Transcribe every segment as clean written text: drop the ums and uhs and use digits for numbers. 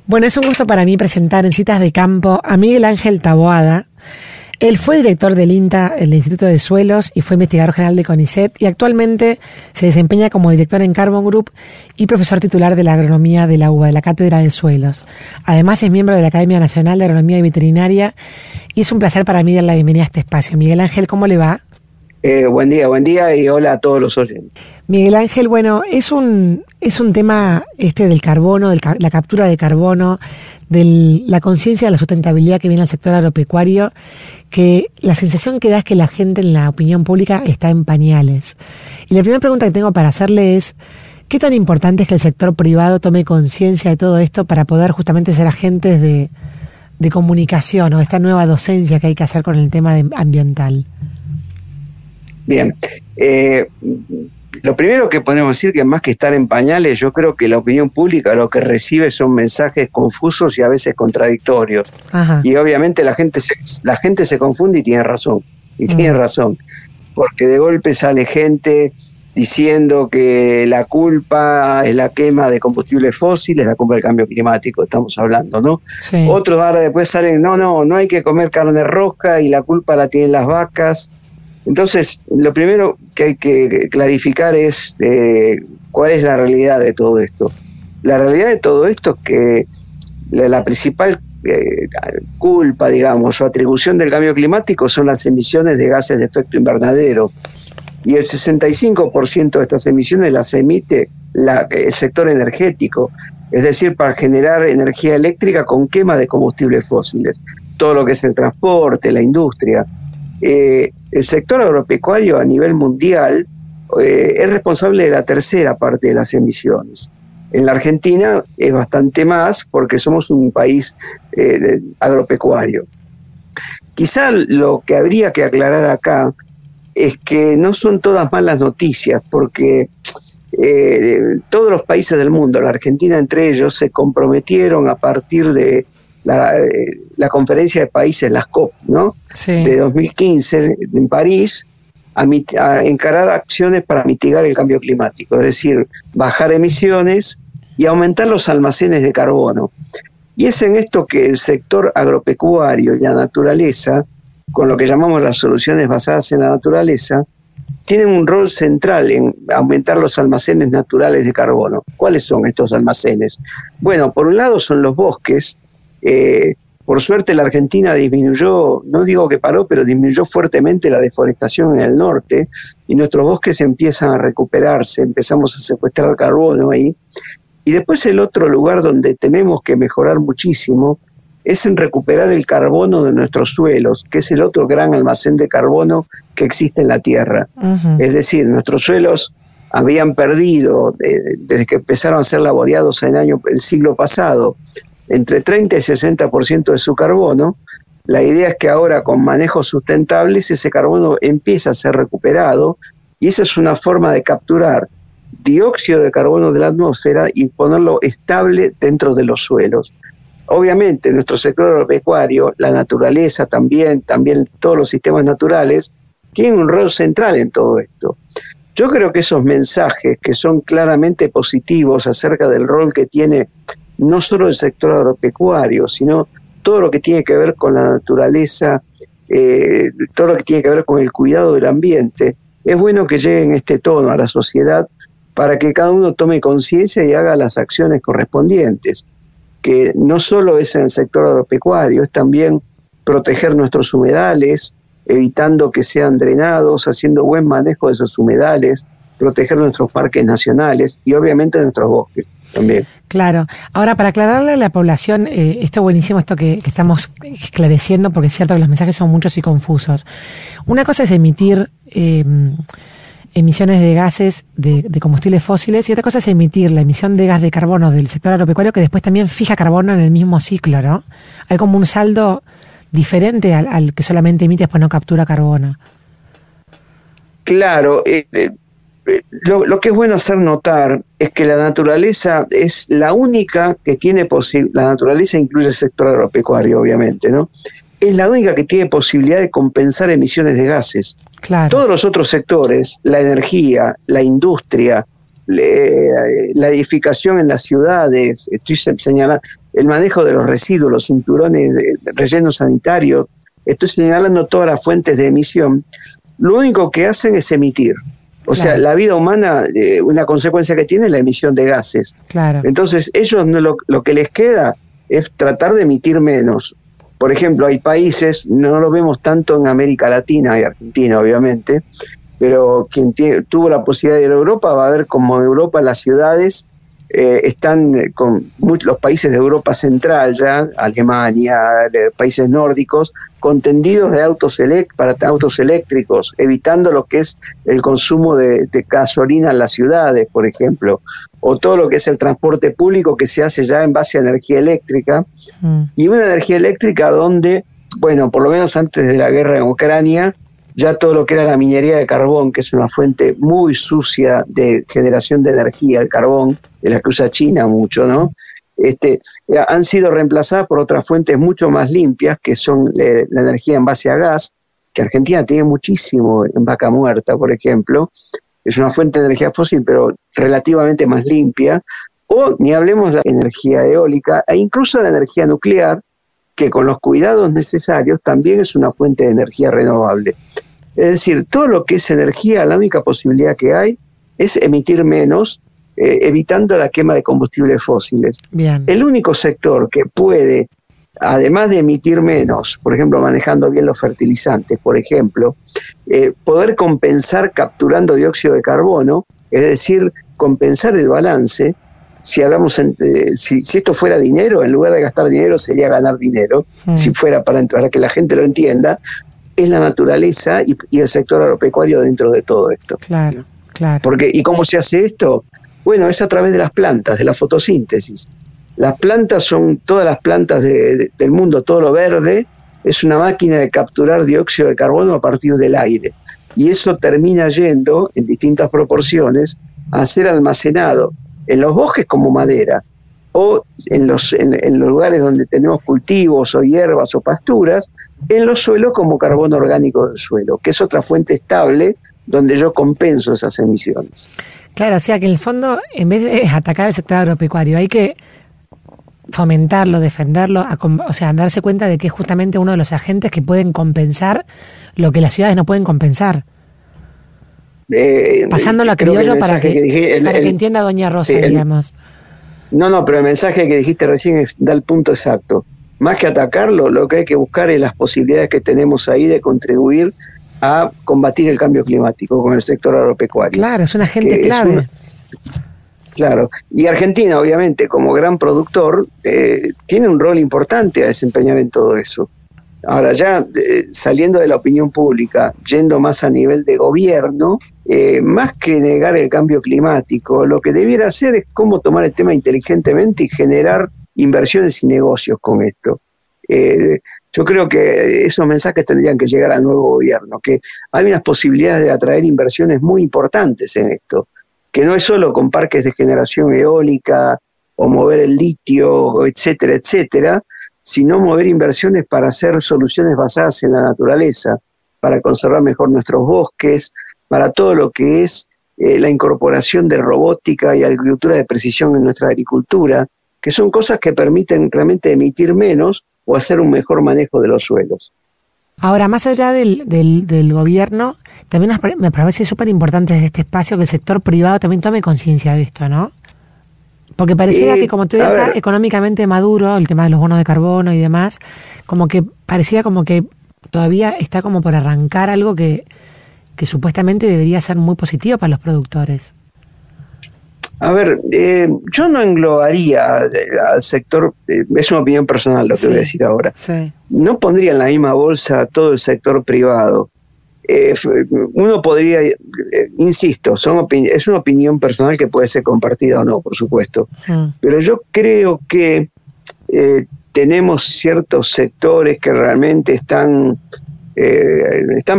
Bueno, es un gusto para mí presentar en Citas de Campo a Miguel Ángel Taboada. Él fue director del INTA, el Instituto de Suelos, y fue investigador general de CONICET, y actualmente se desempeña como director en Carbon Group y profesor titular de la agronomía de la UBA, de la Cátedra de Suelos. Además es miembro de la Academia Nacional de Agronomía y Veterinaria, y es un placer para mí dar la bienvenida a este espacio. Miguel Ángel, ¿cómo le va? Buen día y hola a todos los oyentes. Miguel Ángel, bueno, es un tema del carbono, la captura de carbono, de la conciencia de la sustentabilidad que viene al sector agropecuario, que la sensación que da es que la gente en la opinión pública está en pañales. Y la primera pregunta que tengo para hacerle es, ¿qué tan importante es que el sector privado tome conciencia de todo esto para poder justamente ser agentes de comunicación o de esta nueva docencia que hay que hacer con el tema ambiental? Bien, lo primero que podemos decir que más que estar en pañales, yo creo que la opinión pública lo que recibe son mensajes confusos y a veces contradictorios. Ajá. Y obviamente la gente se confunde y tiene razón, porque de golpe sale gente diciendo que la culpa es la quema de combustibles fósiles, la culpa del cambio climático, estamos hablando, ¿no? Sí. Otros ahora después salen, no hay que comer carne roja y la culpa la tienen las vacas. Entonces, lo primero que hay que clarificar es cuál es la realidad de todo esto. La realidad de todo esto es que la principal culpa, digamos, o atribución del cambio climático son las emisiones de gases de efecto invernadero. Y el 65% de estas emisiones las emite el sector energético, es decir, para generar energía eléctrica con quema de combustibles fósiles. Todo lo que es el transporte, la industria. El sector agropecuario a nivel mundial es responsable de la tercera parte de las emisiones. En la Argentina es bastante más porque somos un país agropecuario. Quizá lo que habría que aclarar acá es que no son todas malas noticias, porque todos los países del mundo, la Argentina entre ellos, se comprometieron a partir de la conferencia de países, las COP, ¿no? Sí. De 2015 en París, a encarar acciones para mitigar el cambio climático, es decir, bajar emisiones y aumentar los almacenes de carbono. Y es en esto que el sector agropecuario y la naturaleza, con lo que llamamos las soluciones basadas en la naturaleza, tienen un rol central en aumentar los almacenes naturales de carbono. ¿Cuáles son estos almacenes? Bueno, por un lado son los bosques. Por suerte la Argentina disminuyó, no digo que paró, pero disminuyó fuertemente la deforestación en el norte y nuestros bosques empiezan a recuperarse, empezamos a secuestrar carbono ahí. Y después el otro lugar donde tenemos que mejorar muchísimo es en recuperar el carbono de nuestros suelos, que es el otro gran almacén de carbono que existe en la Tierra. Uh-huh. Es decir, nuestros suelos habían perdido, desde que empezaron a ser laboreados el siglo pasado, entre 30 y 60% de su carbono. La idea es que ahora con manejos sustentables ese carbono empieza a ser recuperado y esa es una forma de capturar dióxido de carbono de la atmósfera y ponerlo estable dentro de los suelos. Obviamente nuestro sector agropecuario, la naturaleza también todos los sistemas naturales tienen un rol central en todo esto. Yo creo que esos mensajes que son claramente positivos acerca del rol que tiene no solo el sector agropecuario, sino todo lo que tiene que ver con la naturaleza, todo lo que tiene que ver con el cuidado del ambiente, es bueno que llegue en este tono a la sociedad para que cada uno tome conciencia y haga las acciones correspondientes, que no solo es en el sector agropecuario, es también proteger nuestros humedales, evitando que sean drenados, haciendo buen manejo de esos humedales, proteger nuestros parques nacionales y obviamente nuestros bosques también. Claro. Ahora, para aclararle a la población, esto es buenísimo, esto que estamos esclareciendo, porque es cierto que los mensajes son muchos y confusos. Una cosa es emitir emisiones de gases de combustibles fósiles y otra cosa es emitir la emisión de gas de carbono del sector agropecuario, que después también fija carbono en el mismo ciclo, ¿no? Hay como un saldo diferente al que solamente emite y después no captura carbono. Claro, lo que es bueno hacer notar es que la naturaleza es la única que tiene la naturaleza incluye el sector agropecuario, obviamente, ¿no? Es la única que tiene posibilidad de compensar emisiones de gases. Claro. Todos los otros sectores, la energía, la industria, la edificación en las ciudades, estoy señalando, el manejo de los residuos, los cinturones de relleno sanitario, estoy señalando todas las fuentes de emisión, lo único que hacen es emitir. O sea, la vida humana, una consecuencia que tiene es la emisión de gases. Claro. Entonces, ellos lo que les queda es tratar de emitir menos. Por ejemplo, hay países, no lo vemos tanto en América Latina y Argentina, obviamente, pero quien tuvo la posibilidad de ir a Europa va a ver como en Europa las ciudades están con los países de Europa Central ya, Alemania, países nórdicos, con tendidos de para autos eléctricos, evitando lo que es el consumo de gasolina en las ciudades, por ejemplo, o todo lo que es el transporte público que se hace ya en base a energía eléctrica, y una energía eléctrica donde, bueno, por lo menos antes de la guerra en Ucrania, ya todo lo que era la minería de carbón, que es una fuente muy sucia de generación de energía, el carbón, de la que usa China mucho, ¿no? Han sido reemplazadas por otras fuentes mucho más limpias, que son la energía en base a gas, que Argentina tiene muchísimo en Vaca Muerta, por ejemplo. Es una fuente de energía fósil, pero relativamente más limpia. O ni hablemos de la energía eólica, e incluso la energía nuclear, que con los cuidados necesarios también es una fuente de energía renovable. Es decir, todo lo que es energía, la única posibilidad que hay es emitir menos, evitando la quema de combustibles fósiles. Bien. El único sector que puede, además de emitir menos, por ejemplo, manejando bien los fertilizantes, por ejemplo, poder compensar capturando dióxido de carbono, es decir, compensar el balance. Si hablamos, si esto fuera dinero, en lugar de gastar dinero sería ganar dinero, si fuera para que la gente lo entienda, es la naturaleza y el sector agropecuario dentro de todo esto. Claro, claro. ¿Y cómo se hace esto? Bueno, es a través de las plantas, de la fotosíntesis. Las plantas son todas las plantas del mundo, todo lo verde, es una máquina de capturar dióxido de carbono a partir del aire. Y eso termina yendo, en distintas proporciones, a ser almacenado en los bosques como madera, o en los lugares donde tenemos cultivos o hierbas o pasturas, en los suelos como carbono orgánico del suelo, que es otra fuente estable donde yo compenso esas emisiones. Claro, o sea que en el fondo, en vez de atacar el sector agropecuario, hay que fomentarlo, defenderlo, o sea, darse cuenta de que es justamente uno de los agentes que pueden compensar lo que las ciudades no pueden compensar. Pasándolo a criollo para que entienda doña Rosa, digamos. No, pero el mensaje que dijiste recién da el punto exacto. Más que atacarlo, lo que hay que buscar es las posibilidades que tenemos ahí de contribuir a combatir el cambio climático con el sector agropecuario. Claro, es un agente clave. Claro, y Argentina, obviamente, como gran productor, tiene un rol importante a desempeñar en todo eso. Ahora ya saliendo de la opinión pública, yendo más a nivel de gobierno, más que negar el cambio climático, lo que debiera hacer es cómo tomar el tema inteligentemente y generar inversiones y negocios con esto. Yo creo que esos mensajes tendrían que llegar al nuevo gobierno, que hay unas posibilidades de atraer inversiones muy importantes en esto, que no es solo con parques de generación eólica o mover el litio, etcétera, etcétera, sino mover inversiones para hacer soluciones basadas en la naturaleza, para conservar mejor nuestros bosques, para todo lo que es la incorporación de robótica y agricultura de precisión en nuestra agricultura, que son cosas que permiten realmente emitir menos o hacer un mejor manejo de los suelos. Ahora, más allá del gobierno, también me parece súper importante desde este espacio que el sector privado también tome conciencia de esto, ¿no? Porque pareciera que como todavía está económicamente maduro, el tema de los bonos de carbono y demás, como que parecía como que todavía está como por arrancar algo que supuestamente debería ser muy positivo para los productores. A ver, yo no englobaría al sector, es una opinión personal lo que voy a decir ahora, no pondría en la misma bolsa todo el sector privado. Uno podría, insisto, es una opinión personal que puede ser compartida o no, por supuesto, pero yo creo que tenemos ciertos sectores que realmente están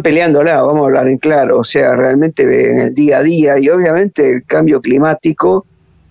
peleándola, vamos a hablar en claro, o sea, realmente en el día a día, y obviamente el cambio climático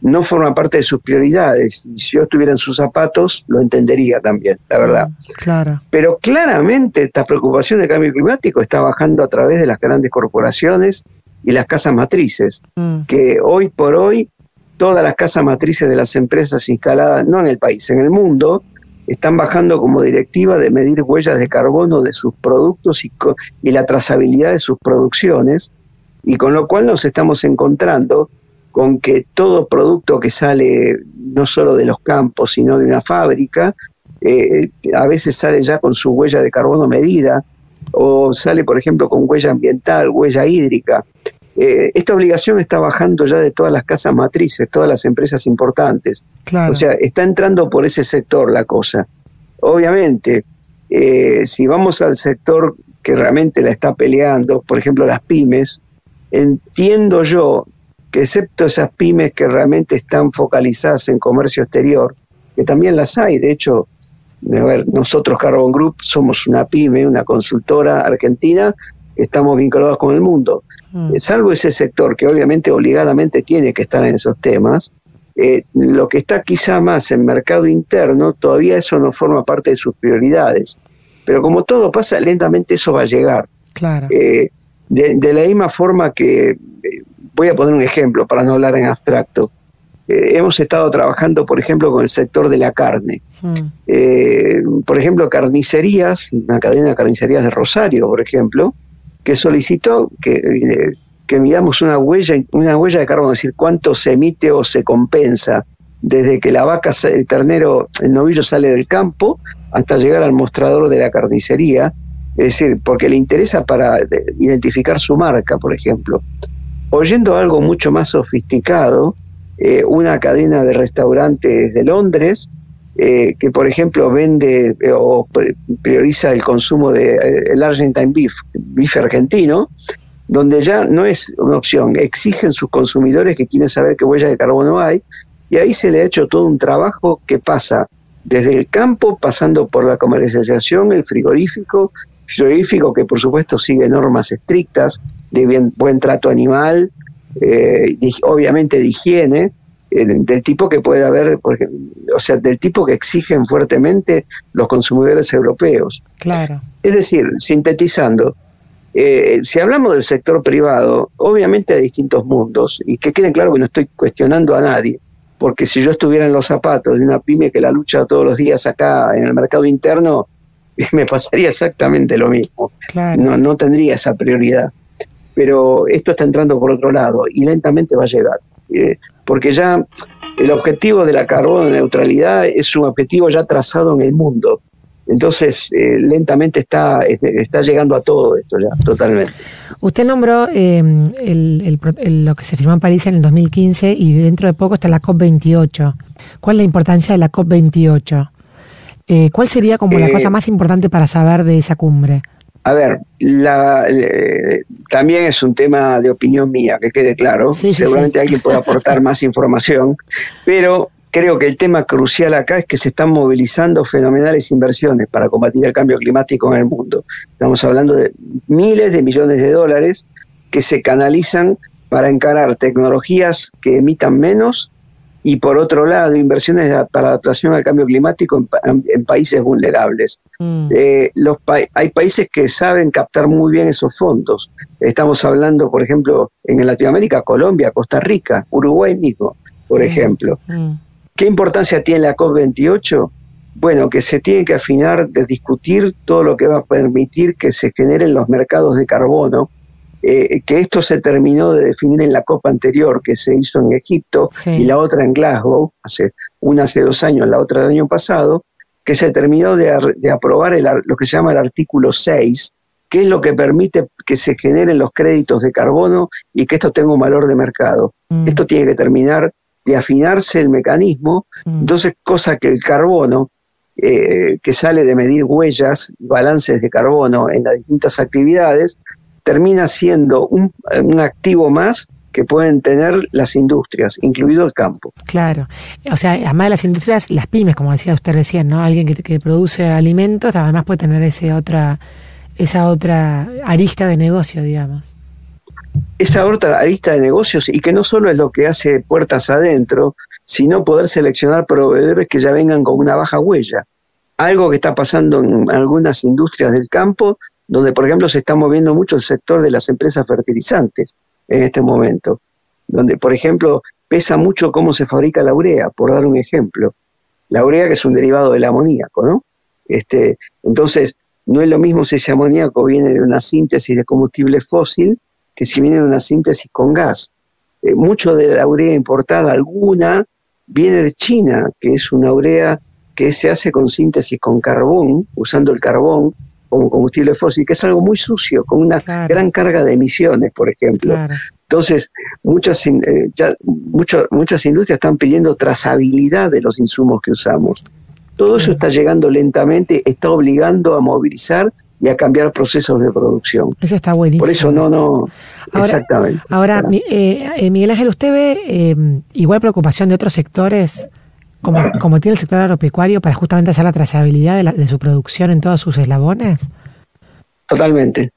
no forma parte de sus prioridades. Si yo estuviera en sus zapatos, lo entendería también, la verdad. Claro. Pero claramente esta preocupación del cambio climático está bajando a través de las grandes corporaciones y las casas matrices, que hoy por hoy todas las casas matrices de las empresas instaladas, no en el país, en el mundo, están bajando como directiva de medir huellas de carbono de sus productos y la trazabilidad de sus producciones, y con lo cual nos estamos encontrando con que todo producto que sale no solo de los campos, sino de una fábrica, a veces sale ya con su huella de carbono medida, o sale, por ejemplo, con huella ambiental, huella hídrica. Esta obligación está bajando ya de todas las casas matrices, todas las empresas importantes. Claro. O sea, está entrando por ese sector la cosa. Obviamente, si vamos al sector que realmente la está peleando, por ejemplo, las pymes, entiendo yo que excepto esas pymes que realmente están focalizadas en comercio exterior, que también las hay, de hecho, a ver, nosotros Carbon Group somos una pyme, una consultora argentina, estamos vinculados con el mundo. Salvo ese sector que obviamente obligadamente tiene que estar en esos temas, lo que está quizá más en mercado interno, todavía eso no forma parte de sus prioridades. Pero como todo pasa, lentamente eso va a llegar. Claro. De la misma forma que, voy a poner un ejemplo para no hablar en abstracto, hemos estado trabajando, por ejemplo, con el sector de la carne. Por ejemplo, carnicerías, una cadena de carnicerías de Rosario, por ejemplo, que solicitó que midamos una huella de carbono, es decir, cuánto se emite o se compensa desde que la vaca, el ternero, el novillo sale del campo hasta llegar al mostrador de la carnicería, es decir, porque le interesa para identificar su marca, por ejemplo. Oyendo algo mucho más sofisticado, una cadena de restaurantes de Londres, que por ejemplo vende o prioriza el consumo de el Argentine Beef, bife argentino, donde ya no es una opción, exigen sus consumidores que quieren saber qué huella de carbono hay, y ahí se le ha hecho todo un trabajo que pasa desde el campo, pasando por la comercialización, el frigorífico que por supuesto sigue normas estrictas de buen trato animal, obviamente de higiene, del tipo que puede haber, o sea, del tipo que exigen fuertemente los consumidores europeos. Claro. Es decir, sintetizando, si hablamos del sector privado, obviamente hay distintos mundos, y que quede claro que no estoy cuestionando a nadie, porque si yo estuviera en los zapatos de una pyme que la lucha todos los días acá en el mercado interno, me pasaría exactamente lo mismo. Claro. No tendría esa prioridad. Pero esto está entrando por otro lado y lentamente va a llegar. Porque ya el objetivo de la carbono neutralidad es un objetivo ya trazado en el mundo. Entonces, lentamente está llegando a todo esto ya, totalmente. Usted nombró lo que se firmó en París en el 2015 y dentro de poco está la COP28. ¿Cuál es la importancia de la COP28? ¿Cuál sería como la cosa más importante para saber de esa cumbre? A ver, también es un tema de opinión mía, que quede claro. Sí, seguramente alguien puede aportar más información, pero creo que el tema crucial acá es que se están movilizando fenomenales inversiones para combatir el cambio climático en el mundo. Estamos hablando de miles de millones de dólares que se canalizan para encarar tecnologías que emitan menos y, por otro lado, inversiones para adaptación al cambio climático en países vulnerables. Hay países que saben captar muy bien esos fondos. Estamos hablando, por ejemplo, en Latinoamérica, Colombia, Costa Rica, Uruguay mismo, por ejemplo. ¿Qué importancia tiene la COP28? Bueno, que se tiene que afinar de discutir todo lo que va a permitir que se generen los mercados de carbono, que esto se terminó de definir en la COP anterior que se hizo en Egipto, y la otra en Glasgow, hace 2 años, la otra del año pasado, que se terminó de aprobar lo que se llama el artículo 6, que es lo que permite que se generen los créditos de carbono y que esto tenga un valor de mercado. Esto tiene que terminar de afinarse el mecanismo, entonces cosa que el carbono, que sale de medir huellas, balances de carbono en las distintas actividades, termina siendo un activo más que pueden tener las industrias, incluido el campo. Claro. O sea, además de las industrias, las pymes, como decía usted recién, ¿no? Alguien que produce alimentos, además puede tener esa otra arista de negocio, digamos. Esa otra arista de negocios, y que no solo es lo que hace puertas adentro, sino poder seleccionar proveedores que ya vengan con una baja huella. Algo que está pasando en algunas industrias del campo, donde, por ejemplo, se está moviendo mucho el sector de las empresas fertilizantes en este momento. donde, por ejemplo, pesa mucho cómo se fabrica la urea, por dar un ejemplo. La urea, que es un derivado del amoníaco, ¿no? Entonces, no es lo mismo si ese amoníaco viene de una síntesis de combustible fósil que si viene de una síntesis con gas. Mucho de la urea importada, alguna, viene de China, que es una urea que se hace con síntesis con carbón, usando el carbón como combustible fósil, que es algo muy sucio, con una gran carga de emisiones, por ejemplo. Entonces, muchas industrias están pidiendo trazabilidad de los insumos que usamos. Todo eso está llegando lentamente, está obligando a movilizar y a cambiar procesos de producción. Eso está buenísimo. Por eso ahora, exactamente. Ahora, Miguel Ángel, ¿usted ve igual preocupación de otros sectores, como tiene el sector agropecuario, para justamente hacer la trazabilidad de su producción en todos sus eslabones? Totalmente,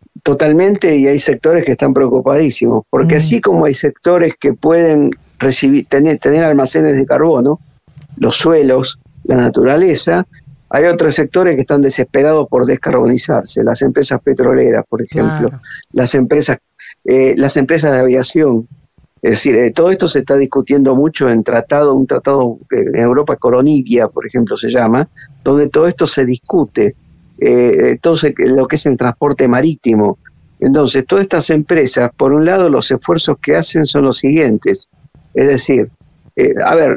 y hay sectores que están preocupadísimos, porque así como hay sectores que pueden tener almacenes de carbono, los suelos, la naturaleza, hay otros sectores que están desesperados por descarbonizarse, las empresas petroleras, por ejemplo, las empresas de aviación. Es decir, todo esto se está discutiendo mucho en un tratado en Europa, Coronibia, por ejemplo, se llama, donde todo esto se discute, todo lo que es el transporte marítimo. Entonces, todas estas empresas, por un lado, los esfuerzos que hacen son los siguientes, es decir,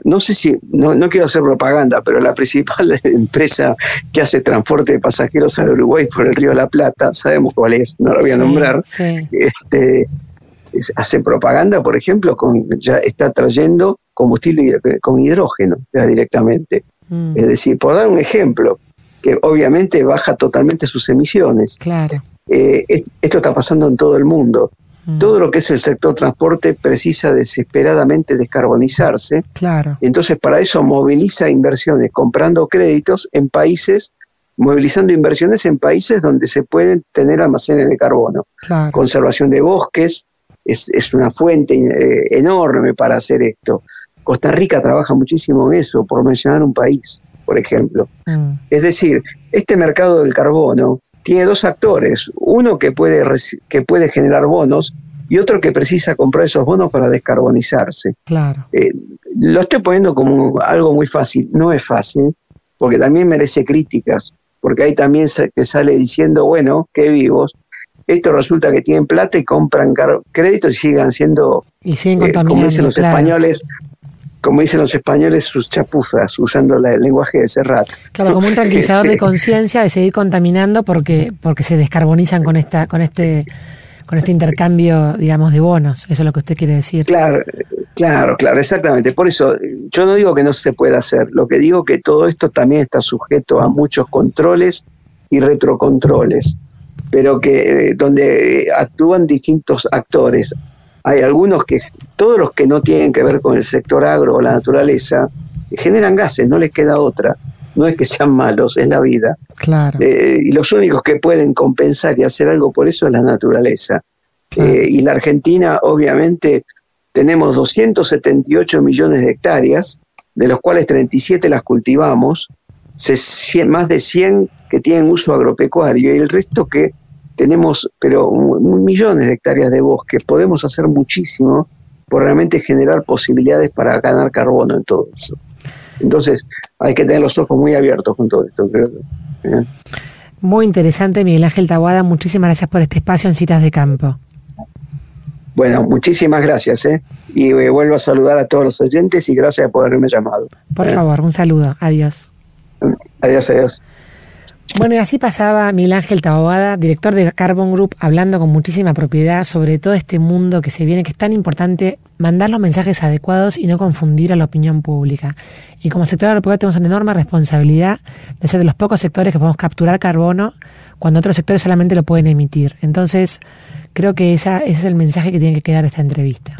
no sé si, no quiero hacer propaganda, pero la principal empresa que hace transporte de pasajeros al Uruguay por el Río de la Plata, sabemos cuál es, no la voy a nombrar, hace propaganda, por ejemplo, ya está trayendo combustible con hidrógeno ya directamente. Es decir, por dar un ejemplo, que obviamente baja totalmente sus emisiones. Claro. Esto está pasando en todo el mundo. Todo lo que es el sector transporte precisa desesperadamente descarbonizarse. Claro. Entonces, para eso moviliza inversiones, comprando créditos en países, movilizando inversiones en países donde se pueden tener almacenes de carbono. Claro. Conservación de bosques es una fuente enorme para hacer esto. Costa Rica trabaja muchísimo en eso, por mencionar un país, por ejemplo. Es decir, este mercado del carbono tiene dos actores, uno que puede generar bonos y otro que precisa comprar esos bonos para descarbonizarse. Claro. Lo estoy poniendo como algo muy fácil, no es fácil, porque también merece críticas, porque hay también que sale diciendo, bueno, qué vivos, esto resulta que tienen plata y compran créditos y siguen contaminando, como dicen los españoles, sus chapuzas, usando el lenguaje de Serrat. Claro, como un tranquilizador de conciencia de seguir contaminando porque se descarbonizan con este intercambio, digamos, de bonos. Eso es lo que usted quiere decir. Claro, exactamente. Por eso, yo no digo que no se pueda hacer. Lo que digo que todo esto también está sujeto a muchos controles y retrocontroles, pero que donde actúan distintos actores. Hay algunos todos los que no tienen que ver con el sector agro o la naturaleza, generan gases, no les queda otra. No es que sean malos, es la vida. Claro. Y los únicos que pueden compensar y hacer algo por eso es la naturaleza. Claro. Y la Argentina, obviamente, tenemos 278 millones de hectáreas, de los cuales 37 las cultivamos, más de 100 que tienen uso agropecuario, y el resto que tenemos, pero millones de hectáreas de bosque. Podemos hacer muchísimo por realmente generar posibilidades para ganar carbono en todo eso. Entonces, hay que tener los ojos muy abiertos con todo esto, creo. Muy interesante, Miguel Ángel Taboada. Muchísimas gracias por este espacio en Citas de Campo. Bueno, muchísimas gracias, y vuelvo a saludar a todos los oyentes y gracias por haberme llamado. Por favor, un saludo. Adiós. Adiós. Bueno, y así pasaba Miguel Ángel Taboada, director de Carbon Group, hablando con muchísima propiedad sobre todo este mundo que se viene, que es tan importante mandar los mensajes adecuados y no confundir a la opinión pública. Y como sector agropecuario tenemos una enorme responsabilidad de ser de los pocos sectores que podemos capturar carbono cuando otros sectores solamente lo pueden emitir. Entonces, creo que ese es el mensaje que tiene que quedar de esta entrevista.